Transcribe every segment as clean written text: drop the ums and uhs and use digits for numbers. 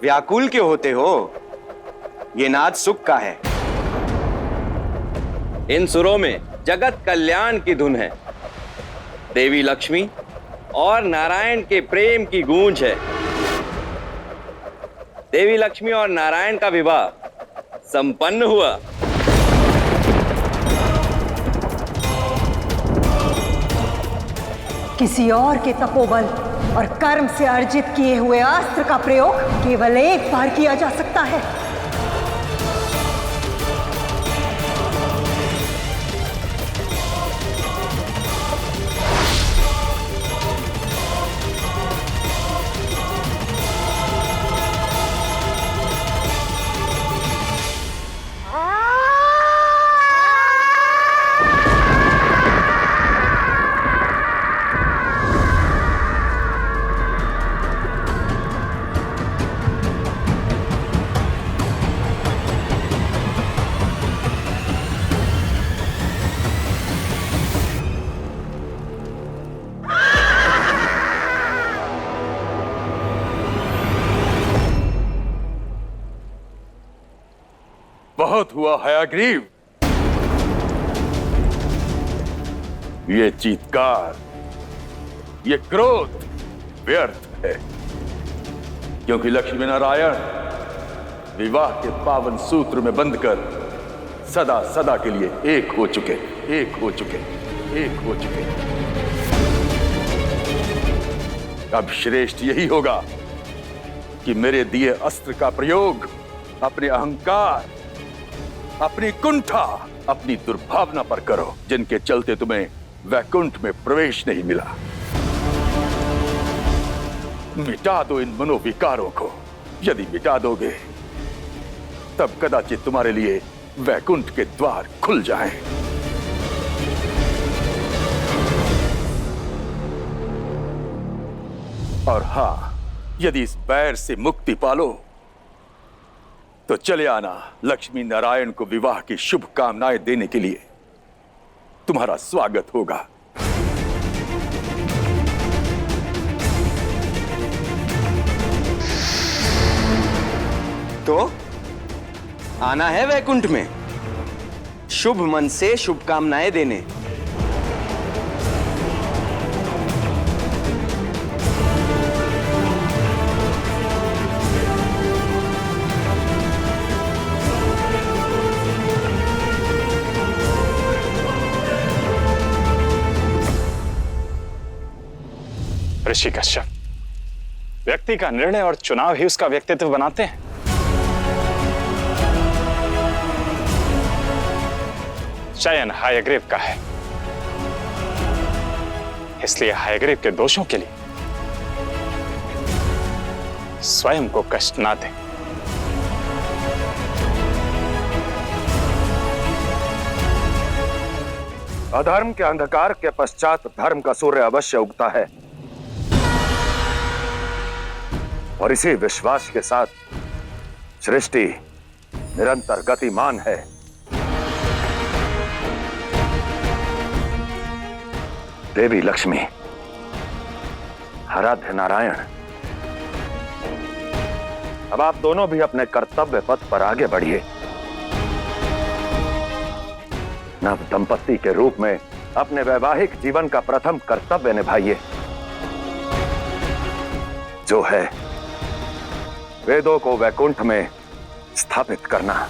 व्याकुल क्यों होते हो? ये नाद सुख का है। इन सुरों में जगत कल्याण की धुन है। देवी लक्ष्मी और नारायण के प्रेम की गूंज है। देवी लक्ष्मी और नारायण का विवाह संपन्न हुआ। किसी और के तपोबल और कर्म से अर्जित किए हुए अस्त्र का प्रयोग केवल एक बार किया जा सकता है। बहुत हुआ हयाग्रीव। ये चीत्कार, ये क्रोध व्यर्थ है, क्योंकि लक्ष्मी नारायण विवाह के पावन सूत्र में बंधकर सदा सदा के लिए एक हो चुके। अब श्रेष्ठ यही होगा कि मेरे दिए अस्त्र का प्रयोग अपने अहंकार, अपनी कुंठा, अपनी दुर्भावना पर करो, जिनके चलते तुम्हें वैकुंठ में प्रवेश नहीं मिला। मिटा दो इन मनोविकारों को। यदि मिटा दोगे तब कदाचित तुम्हारे लिए वैकुंठ के द्वार खुल जाएं। और हां, यदि इस बैर से मुक्ति पालो तो चले आना लक्ष्मी नारायण को विवाह की शुभ कामनाएं देने के लिए। तुम्हारा स्वागत होगा। तो आना है वैकुंठ में शुभ मन से शुभकामनाएं देने। ऋषि कश्यप, व्यक्ति का निर्णय और चुनाव ही उसका व्यक्तित्व बनाते हैं। चयन हयग्रीव का है, इसलिए हयग्रीव के दोषों के लिए स्वयं को कष्ट ना दें। अधर्म के अंधकार के पश्चात धर्म का सूर्य अवश्य उगता है, और इसी विश्वास के साथ सृष्टि निरंतर गतिमान है। देवी लक्ष्मी, आराध्य नारायण, अब आप दोनों भी अपने कर्तव्य पथ पर आगे बढ़िए। नव दंपत्ति के रूप में अपने वैवाहिक जीवन का प्रथम कर्तव्य निभाइए, जो है वेदों को वैकुंठ में स्थापित करना।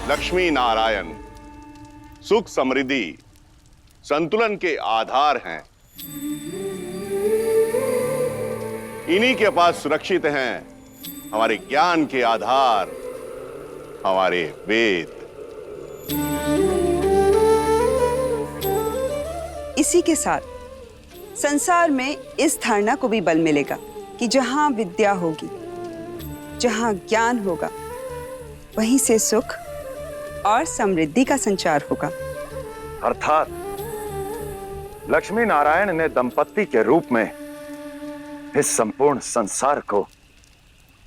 लक्ष्मी नारायण सुख समृद्धि संतुलन के आधार हैं। इन्हीं के पास सुरक्षित हैं हमारे ज्ञान के आधार, हमारे वेद। इसी के साथ संसार में इस धारणा को भी बल मिलेगा कि जहां विद्या होगी, जहां ज्ञान होगा, वहीं से सुख और समृद्धि का संचार होगा। अर्थात लक्ष्मी नारायण ने दंपत्ति के रूप में इस संपूर्ण संसार को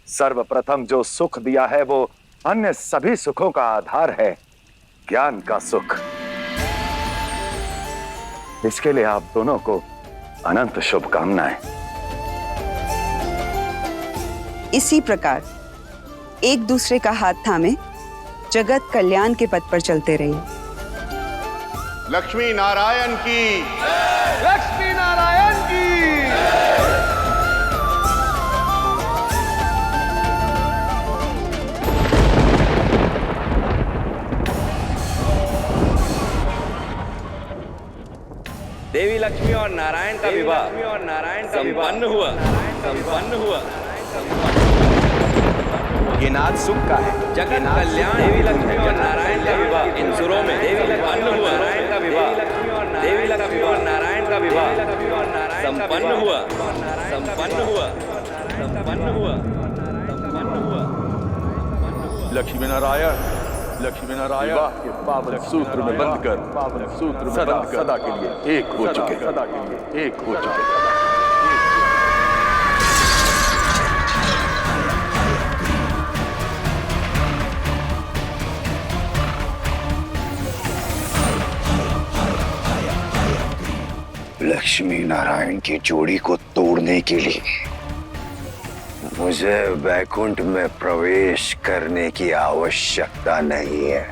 सर्वप्रथम जो सुख दिया है वो अन्य सभी सुखों का आधार है, ज्ञान का सुख। इसके लिए आप दोनों को अनंत शुभकामनाएं। इसी प्रकार एक दूसरे का हाथ थामे जगत कल्याण के पथ पर चलते रहिए। लक्ष्मी नारायण की, लक्ष्मी नारायण की। देवी लक्ष्मी और नारायण का विवाह संपन्न हुआ। ये नाद सुख का है। जगत कल्याण देवी लक्ष्मी और नारायण का विवाह इन सुरों में देवी लक्ष्मी हुआ, नारायण का विवाह, देवी लक्ष्मी और नारायण का विवाह संपन्न हुआ। लक्ष्मी नारायण विवाह के पावन सूत्र में बंधकर सदा के लिए एक हो चुके। लक्ष्मी नारायण की जोड़ी को तोड़ने के लिए मुझे वैकुंठ में प्रवेश करने की आवश्यकता नहीं है।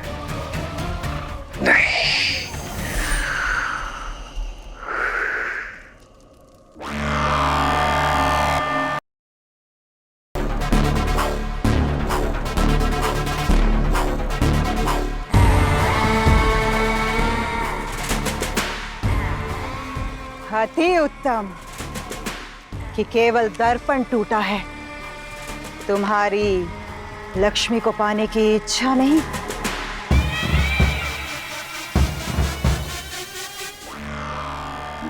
नहीं। अति उत्तम कि केवल दर्पण टूटा है, तुम्हारी लक्ष्मी को पाने की इच्छा नहीं।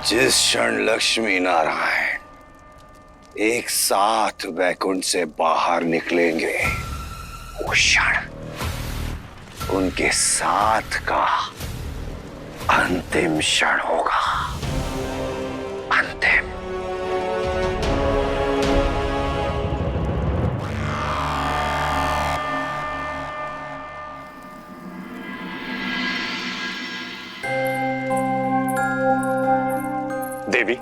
जिस क्षण लक्ष्मी नारायण एक साथ वैकुंठ से बाहर निकलेंगे, वो क्षण उनके साथ का अंतिम क्षण होगा। अंतिम। देवी,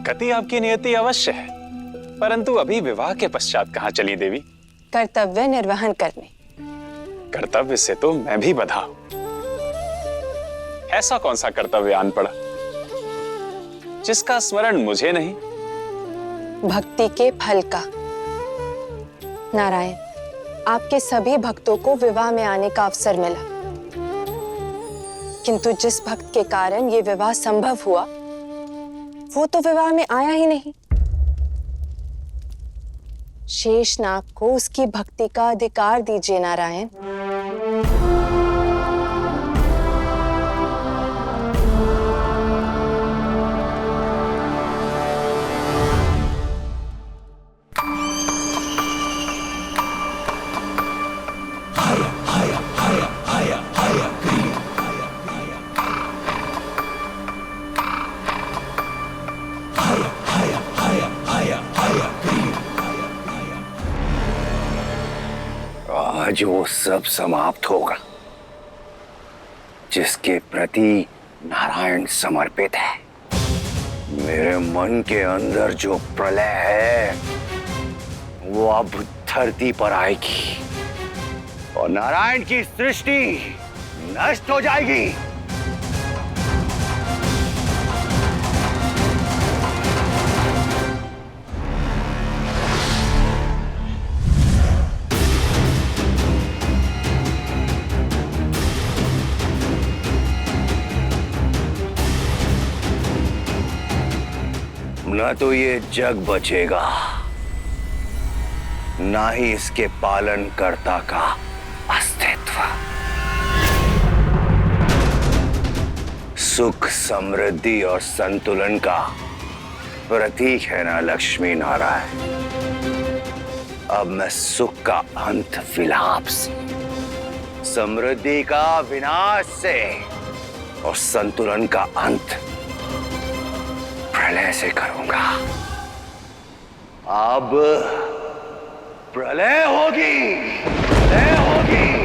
गति आपकी नियति अवश्य है, परंतु अभी विवाह के पश्चात कहां चली देवी? कर्तव्य निर्वहन करने। कर्तव्य से तो मैं भी बधा हूं। ऐसा कौन सा कर्तव्य आन पड़ा जिसका स्मरण मुझे नहीं? भक्ति के फल का। नारायण, आपके सभी भक्तों को विवाह में आने का अवसर मिला, किंतु जिस भक्त के कारण ये विवाह संभव हुआ वो तो विवाह में आया ही नहीं। शेषनाग को उसकी भक्ति का अधिकार दीजिए नारायण। आज वो सब समाप्त होगा जिसके प्रति नारायण समर्पित है। मेरे मन के अंदर जो प्रलय है वो अब धरती पर आएगी और नारायण की सृष्टि नष्ट हो जाएगी। न तो ये जग बचेगा, ना ही इसके पालनकर्ता का अस्तित्व। सुख, समृद्धि और संतुलन का प्रतीक है ना लक्ष्मी नारायण। अब मैं सुख का अंत विलाप से, समृद्धि का विनाश से और संतुलन का अंत प्रलय से करूंगा। अब प्रलय होगी, प्रलय होगी।